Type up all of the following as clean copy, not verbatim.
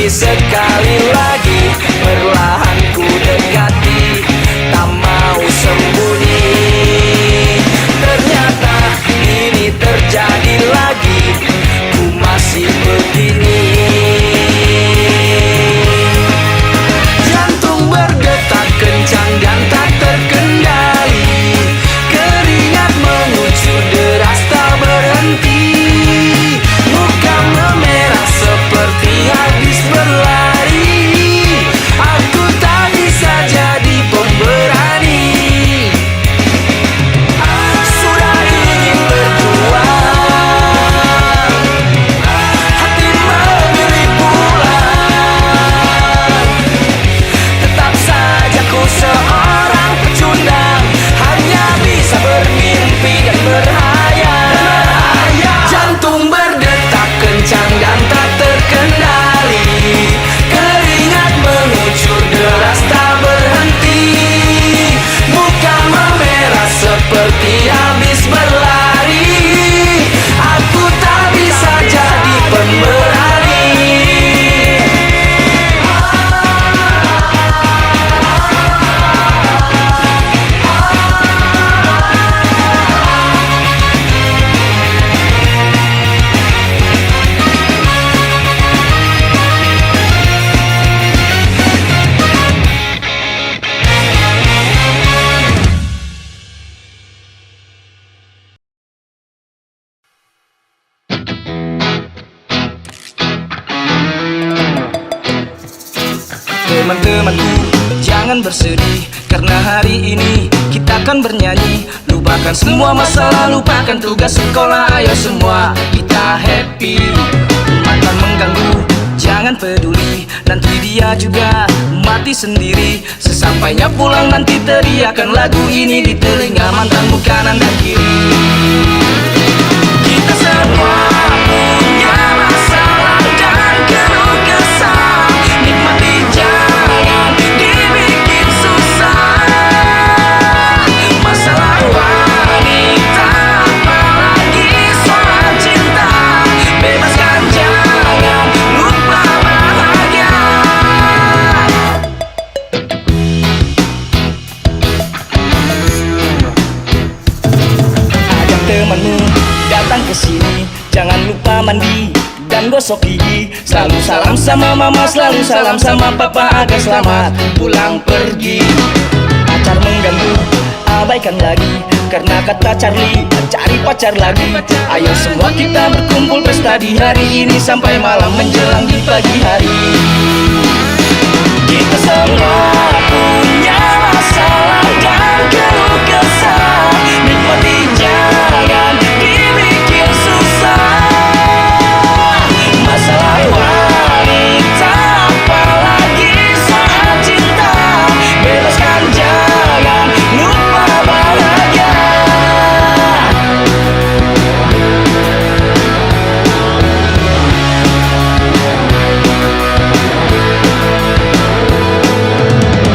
sekali lagi, perlahan ku dekati, tak mau sembunyi. Ternyata ini terjadi lagi, ku masih begini. Jantung berdetak kencang dan tak terkendali, keringat mengucur deras tak berhenti. Muka memerah seperti habis berlari, aku tak bisa jadi pemberani. Sudah ingin berjuang, hati memilih pulang. Tetap saja ku seorang pecundang, hanya bisa bermimpi dan berhayal. Jantung berdetak kencang dan tak terkendali, keringat mengucur deras tak berhenti. Muka memerah seperti habis berlari, aku tak bisa jadi pemberani. Teman-temanku, jangan bersedih, karena hari ini kita akan bernyanyi. Lupakan semua masalah, lupakan tugas sekolah, ayo semua kita happy. Mantan mengganggu, jangan peduli, nanti dia juga mati sendiri. Sesampainya pulang nanti teriakan lagu ini di telinga mantanmu kanan dan kiri. Kita semua punya masalah dan keluh kesah, nikmati jangan dibikin susah. Masalah wanita apalagi soal cinta, bebaskan jangan lupa bahagia. Ajak temanmu datang ke sini, jangan lupa mandi dan gosok gigi. Selalu salam sama mama, selalu salam sama papa agar selamat pulang pergi. Pacar mengganggu, abaikan lagi, karena kata Charlie cari pacar lagi. Ayo semua kita berkumpul pesta di hari ini sampai malam menjelang di pagi hari. Kita semua punya masalah dan keluh kesah, nikmati jangan dibikin susah. Masalah wanita apalagi soal cinta, bebaskan jangan lupa bahagia.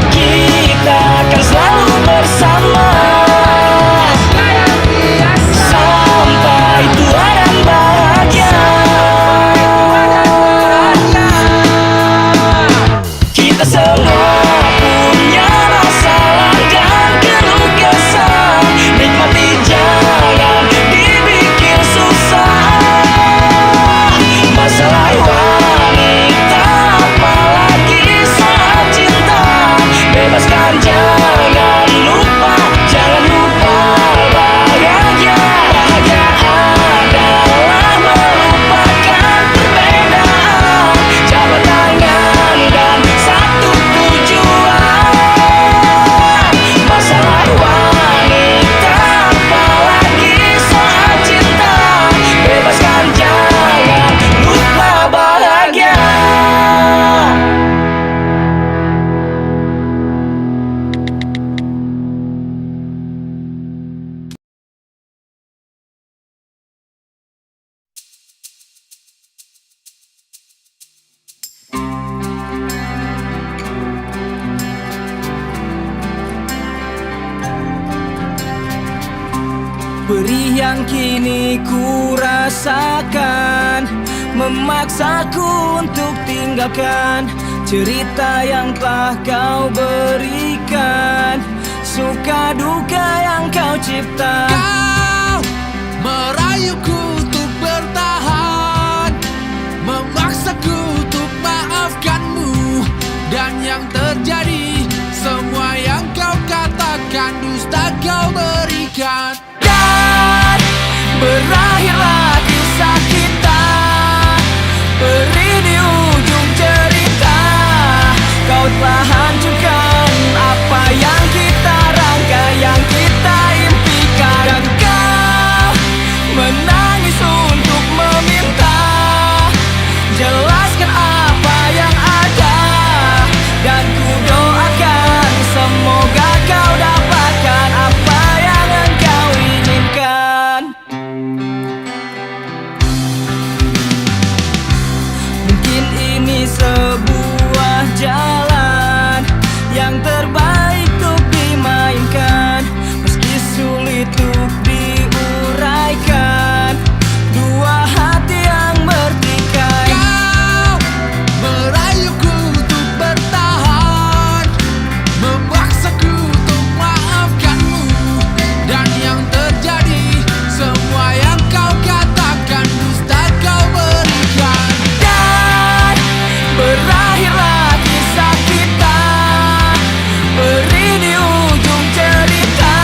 Kita akan selalu bersama sampai tua dan bahagia. Kita semua punya masalah dan keluh kesah, nikmati jangan dibikin susah. Masalah wanita apalagi soal cinta, bebaskan jangan lupa, jangan lupa bahagia. Bahagia adalah melupakan perbedaan, jabat tangan dan satu tujuan. Masalah wanita apalagi soal cinta, bebaskan jangan lupa bahagia. Perih yang kini ku rasakan, memaksaku untuk tinggalkan cerita yang telah kau berikan, suka duka yang kau cipta. Kau merayuku untuk bertahan, memaksaku untuk maafkanmu, dan yang terjadi semua yang kau katakan dusta kau berikan. Dan berakhirlah kisah kita, beri di ujung cerita. Kau telah hancurkan apa yang kita rangka, yang kita impikan. Dan kau menangis untuk meminta, jelaskan apa yang ada. Dan ku doakan semoga kau dapatkan apa yang engkau inginkan. Mungkin ini sebuah jalan yang terbaik untuk dimainkan, meski sulit untuk diuraikan. Dua hati yang bertikai. Kau merayuku untuk bertahan, memaksaku untuk maafkanmu, dan yang terjadi semua yang kau katakan dusta kau berikan. Dan berakhirlah kisah kita, beri di ujung cerita.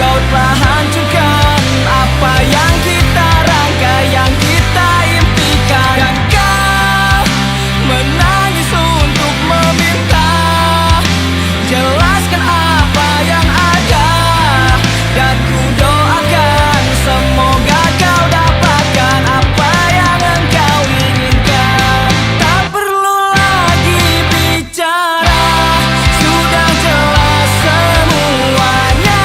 Kau telah hancurkan apa yang kita rangka, yang kita impikan. Dan kau menangis untuk meminta, jelaskan apa yang ada. Dan ku doakan semoga kau dapatkan apa yang engkau inginkan. Tak perlu lagi bicara, sudah jelas semuanya.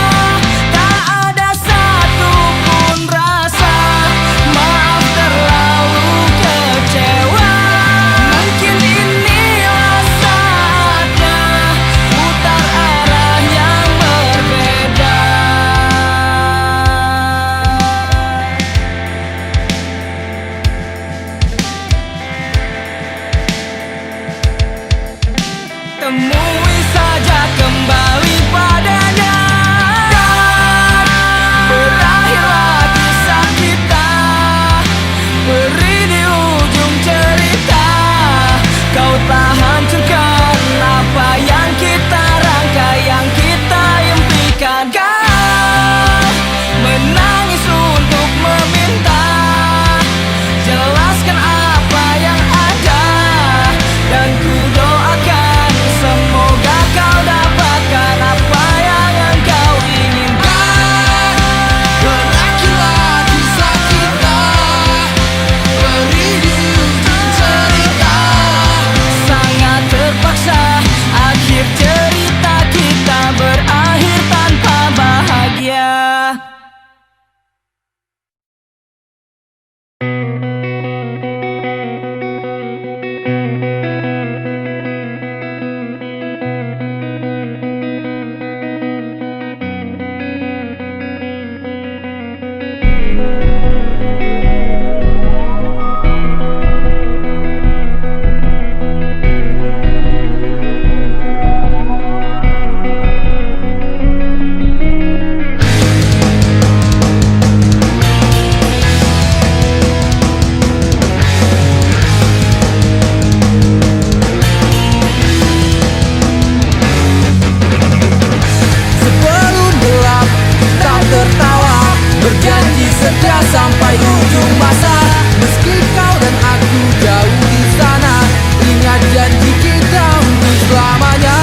Tak ada satupun rasa maaf terlalu kecewa. Mungkin inilah saatnya putar arah yang berbeda. Temui saja kembali padanya. Dan berakhirlah kisah kita, beri di ujung cerita. Kau telah hancurkan apa yang kita rangka, yang kita impikan. Kau menangis untuk meminta, jelaskan apa yang ada. Dan ku doakan semoga kau dapatkan apa yang engkau inginkan. Berakhirlah kisah kita, beri di ujung cerita. Sangat terpaksa akhir cerita kita berakhir tanpa bahagia. Sebelum gelap tak tertawa, berjanji setia sampai ujung masa. Meski kau dan aku jauh di sana, ingat janji kita untuk selamanya.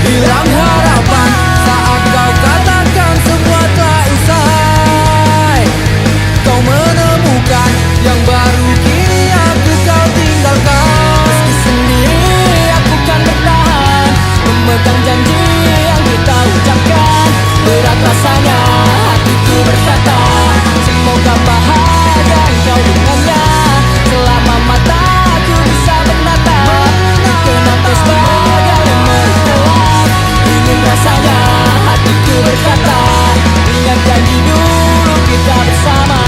Hilang harapan saat kau katakan semua telah usai. Kau menemukan yang baru, kini aku kau tinggalkan. Meski sendiri aku kan bertahan, memegang janji yang kita ucapkan. Berat rasanya hatiku berkata, semoga bahagia engkau dengannya. Selama mataku bisa bernatap, kenapa sebagai memeri gelap. Ingin rasanya hatiku berkata, ingat janji dulu kita bersama.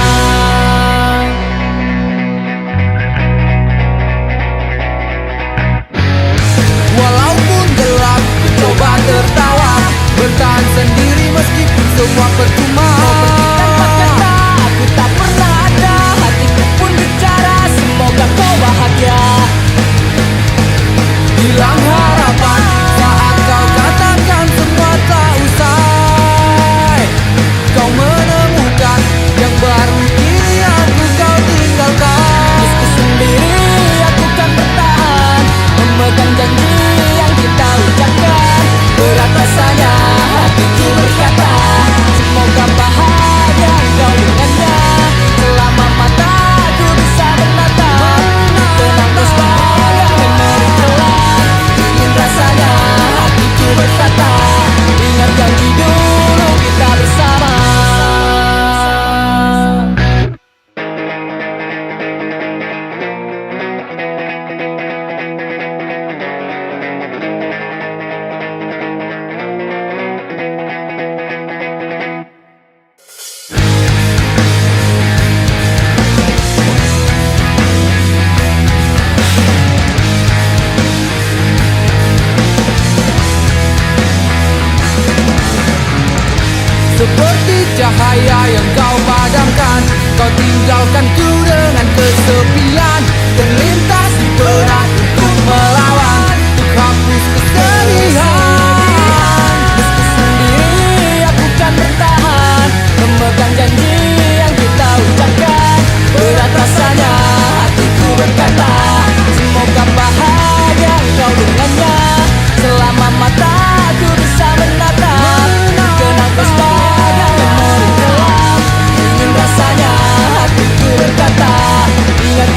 cahaya yang kau padamkan. Kau tinggalkan ku dengan kesepian dan lintas di berat untuk melawan, untuk hapus kesedihan. Meski sendiri aku kan bertahan, memegang janji yang kita ucapkan. Berat rasanya hatiku berkata, semoga bahagia engkau dengannya. Selama mataku bisa menatap, kenang pesta dan memori kelam. Ingin rasanya hatiku berkata, ingat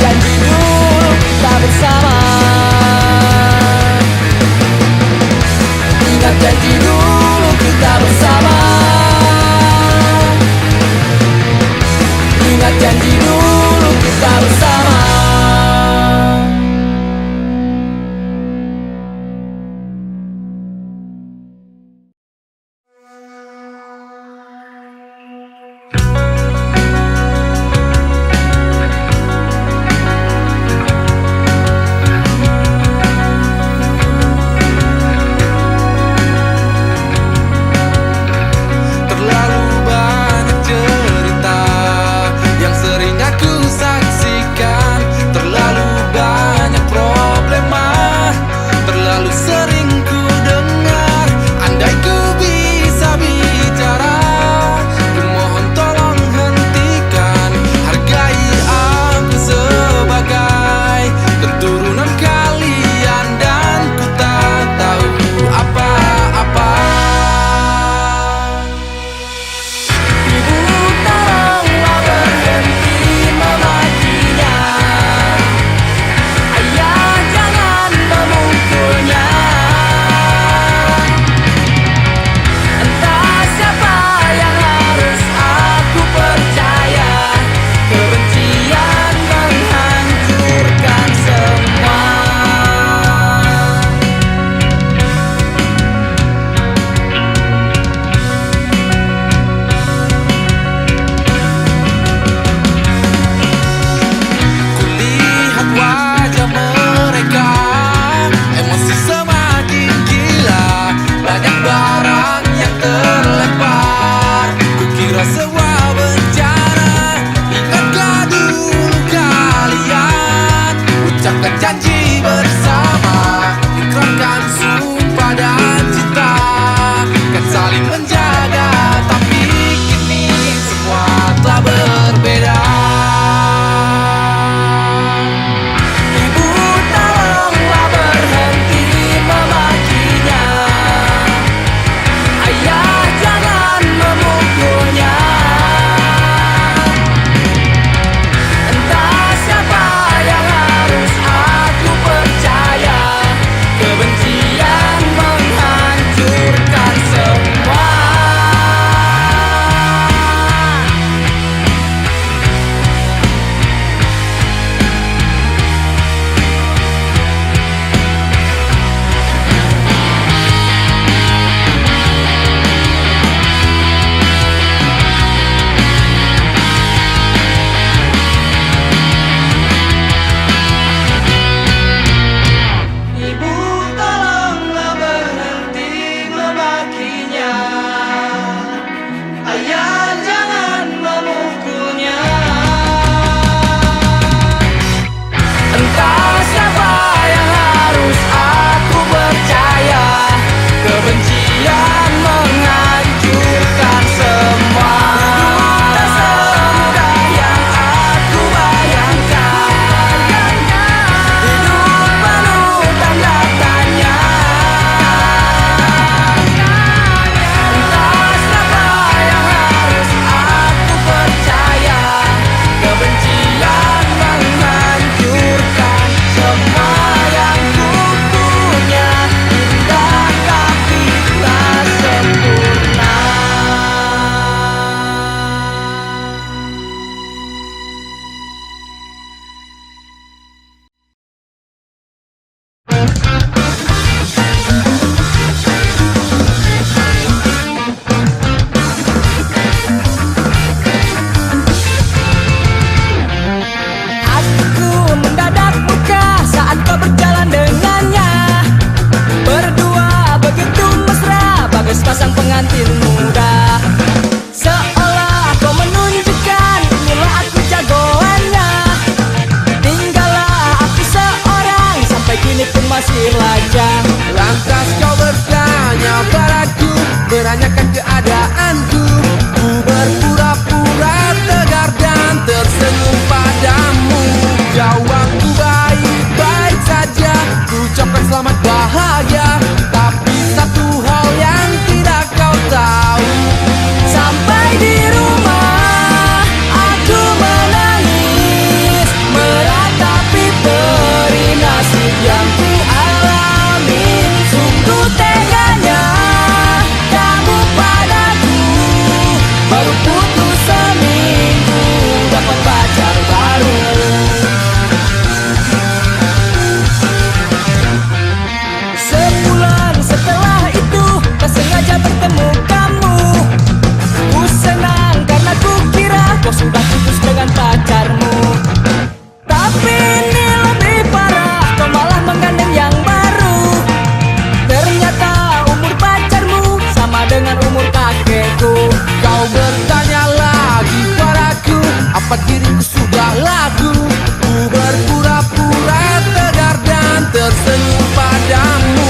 Tempat diriku sudah lagu. Ku berpura-pura tegar dan tersenyum padamu.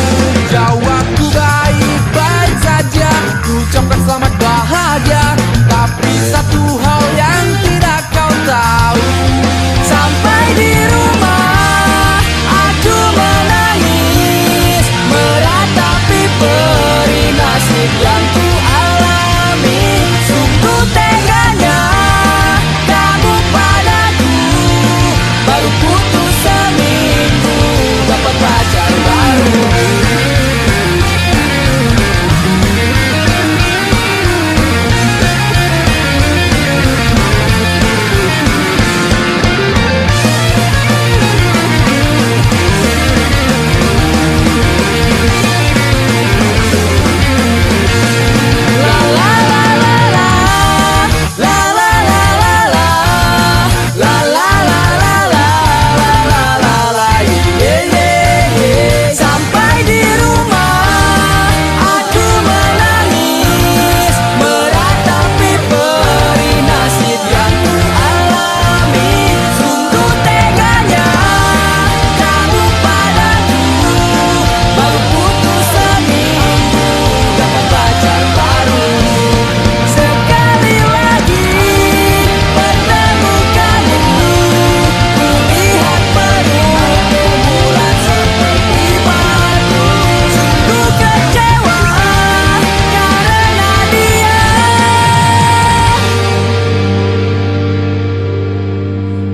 Jawabku baik-baik saja, ku ucapkan selamat bahagia. Tapi satu hal yang tidak kau tahu, sampai di rumah aku menangis, meratapi perih nasib yang ku alami. Sungguh teganya kamu padaku, baru putus seminggu dapat pacar baru.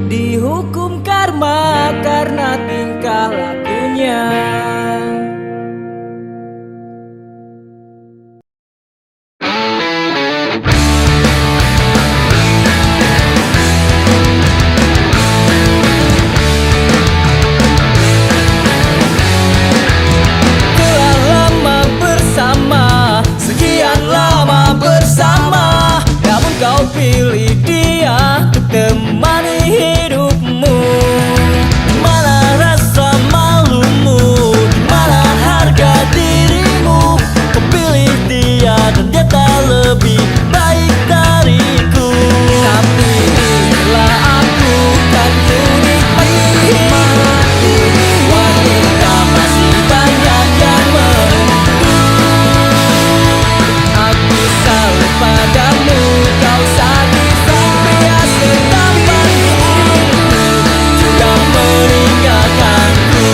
Dihukum karma karena tingkah lakunya. Telah lama bersama, sekian lama bersama, namun kau pilih dia untuk temani hidupmu. Mana rasa malumu, mana harga dirimu? Kau pilih dia dan dia tak lebih baik dariku. Tapi inilah aku kan menikmati, wanita masih banyak yang menunggu. Aku salut padamu, kau sakit pria setampan hidupku, juga meninggalkanku.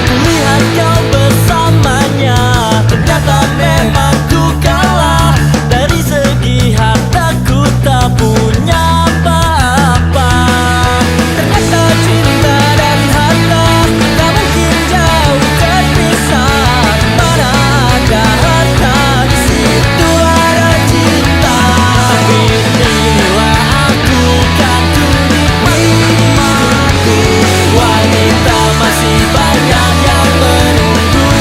Kulihat kau bersamanya, ternyata memang ku kalah. Dari segi hartaku tak punya apa-apa. Ternyata cinta dan harta tak mungkin jauh terpisah. Mana ada harta, di situ ada cinta. Tapi inilah aku kan ku nikmati, wanita masih banyak yang menunggu.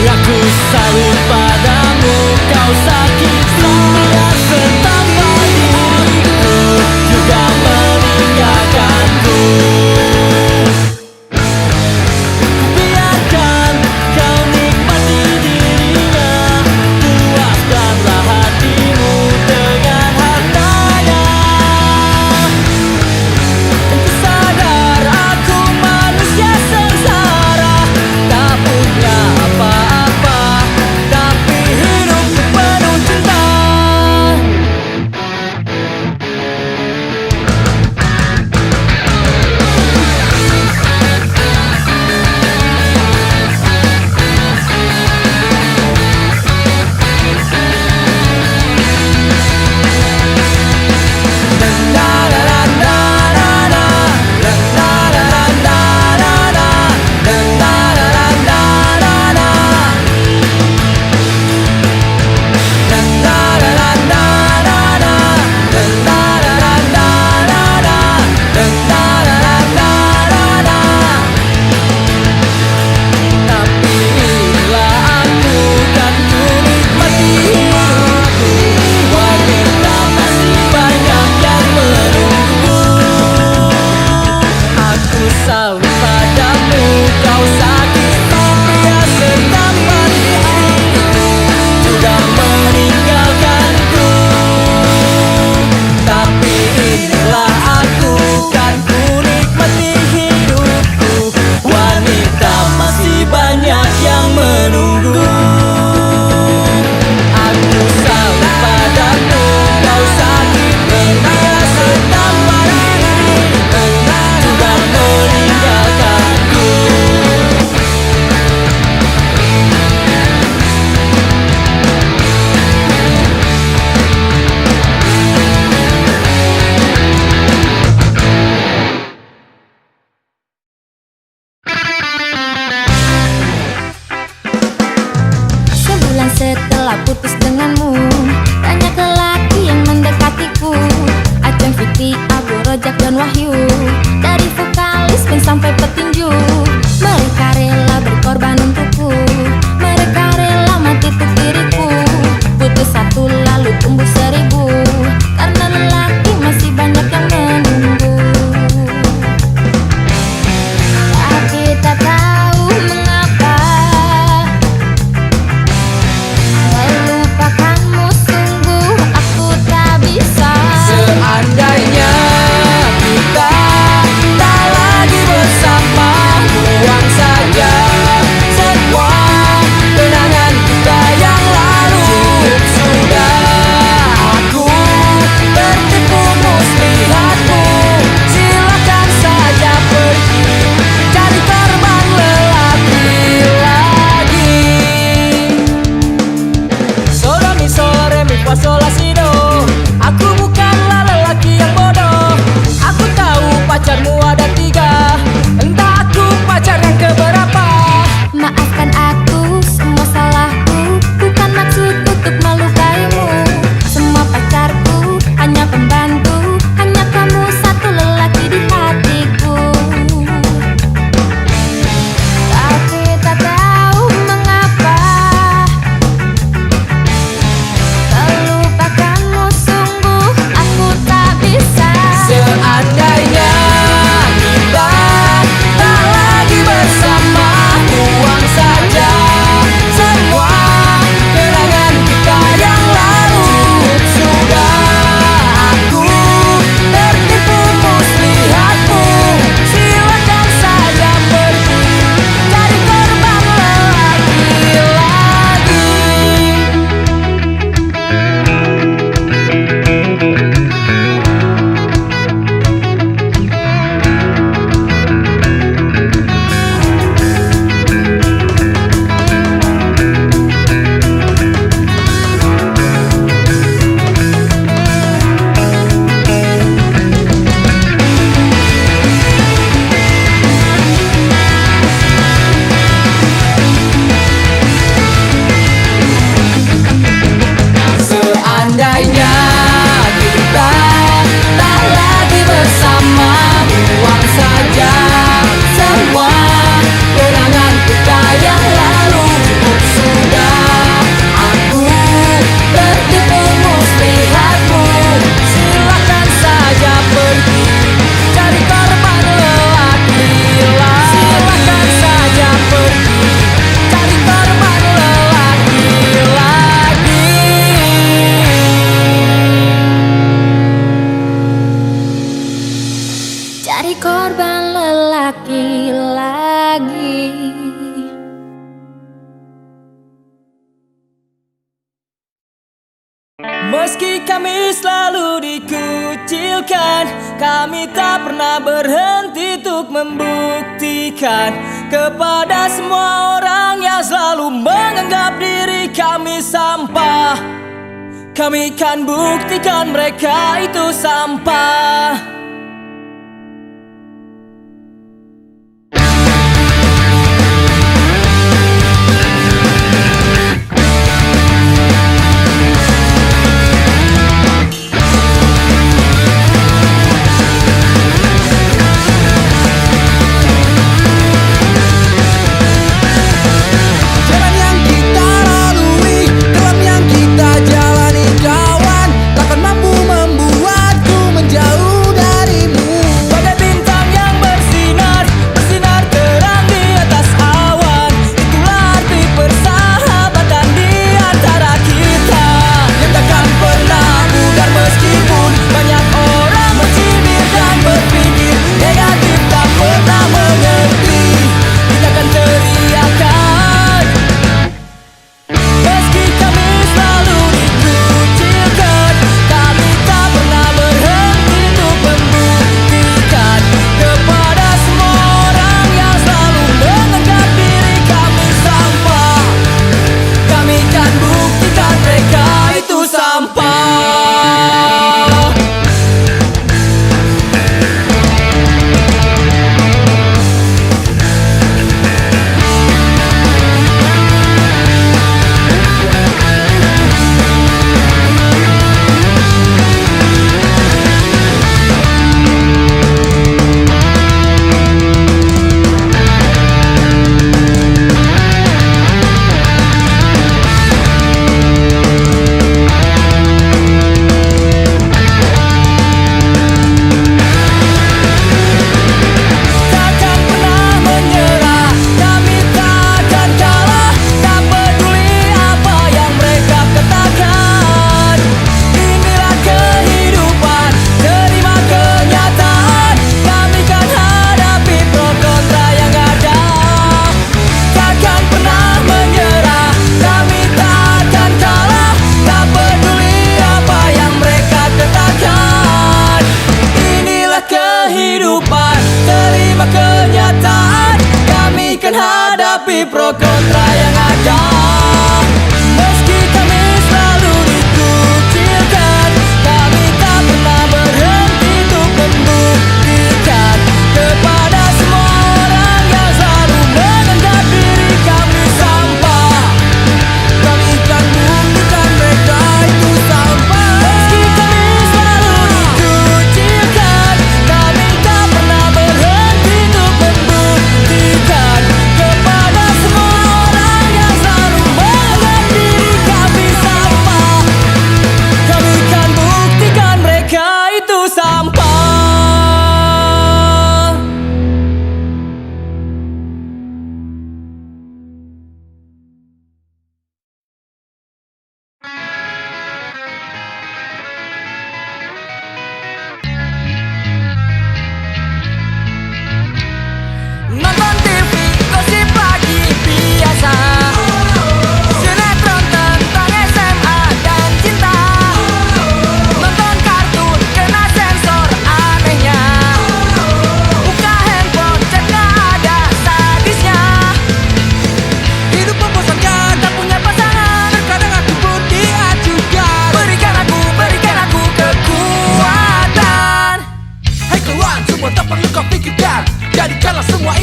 Aku salut padamu, kau sakit pria setampan diriku, juga meninggalkanku. Biarkan kau nikmati dirinya, puaskanlah hatimu dengan hartanya. Ku sadar aku manusia sengsara, tak punya apa-apa, tapi hidupku penuh cinta. salut padamu, kau sakiti pria setampan hidupku, juga meninggalkanku. Tapi inilah aku, kan ku nikmati hidupku. Wanita masih banyak yang menunggu. Aku salut padamu, kau sakit pria setampan hidupku, juga meninggalkanku. Sebulan setelah putus denganmu, banyak lelaki yang mendekatiku. Ajeng, Fitri, Abu, Rojak, dan Wahyu, dari vokalis band sampai petinju. Mereka rela berkorban untukku, mereka rela mati untuk diriku. Putus satu lalu tumbuh seribu, karena lelaki masih banyak yang menunggu. Tapi tak tahu mengapa melupakanmu, sungguh aku tak bisa. Seandainya kita tak lagi bersama, buang saja semua kenangan kita yang lalu. Sudah aku tertipu muslihatmu, silakan saja pergi cari korban lelaki lagi. Sol, mi, sol, re, mi, fa, sol, la, si, do. Aku bukanlah lelaki yang bodoh. Aku tahu pacarmu ada 3, entah aku pacar yang keberapa. Maafkan aku, semua salahku, bukan maksud untuk melukaimu. Semua pacarku hanya pembantu, hanya kamu satu lelaki di hatiku. Tapi tak tahu mengapa melupakanmu, sungguh aku tak bisa. Seandainya kita tak lagi bersama, buang saja semua kenangan kita yang lalu. Sudah aku tertipu muslihatmu, silakan saja pergi cari korban lelaki lagi. Seandainya kita tak lagi bersama, buang saja semua kenangan kita yang lalu. Cukup sudah aku tertipu muslihatmu, silakan saja pergi cari korban lelaki lagi. Silakan saja pergi cari korban lelaki lagi. Cari korban lelaki lagi. Meski kami selalu dikucilkan, kami tak pernah berhenti untuk membuktikan kepada semua orang yang selalu menganggap diri kami sampah. Kami kan buktikan mereka itu sampah. Jalan yang kita lalui, gelap yang kita jalani, kawan, takkan mampu membuatku menjauh dari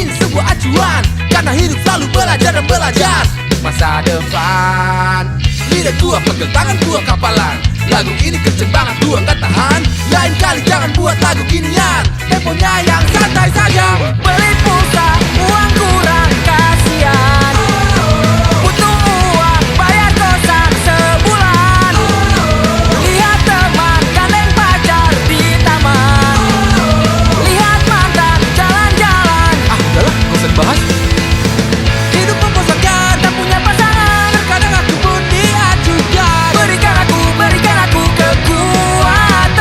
ini sebuah acuan, karena hidup selalu belajar dan belajar. Masa depan, lidah gua pegang tangan gua kapalan. Lagu ini kenceng banget gua nggak tahan. Lain kali jangan buat lagu ginian, temponya yang santai saja. Beli pulsa, uang kurang, kasihan. Butuh uang, bayar kosan sebulan. Lihat teman, gandeng pacar di taman. Lihat mantan, jalan-jalan. Ah, udahlah, gak usah dibahas. Hidup membosankan, tak punya pasangan. Terkadang aku pun diajukan. Berikan aku kekuatan.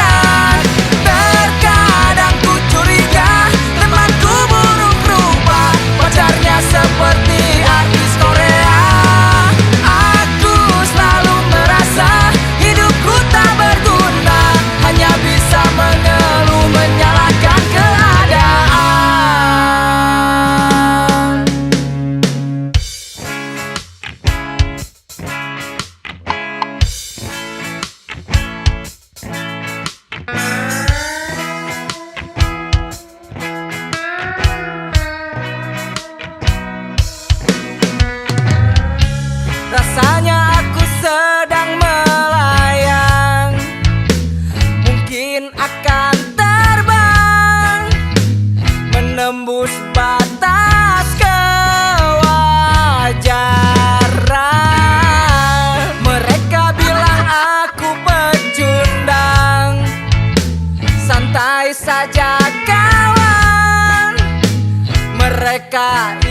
Terkadang ku curiga, temanku buruk rupa. Pacarnya seperti artis Korea. Aku selalu merasa hidupku tak berguna, hanya bisa mengeluh menyalahkan keadaan. Rasanya aku sedang melayang, mungkin akan terbang, menembus batas kewajaran. Mereka bilang aku pecundang, santai saja kawan. Mereka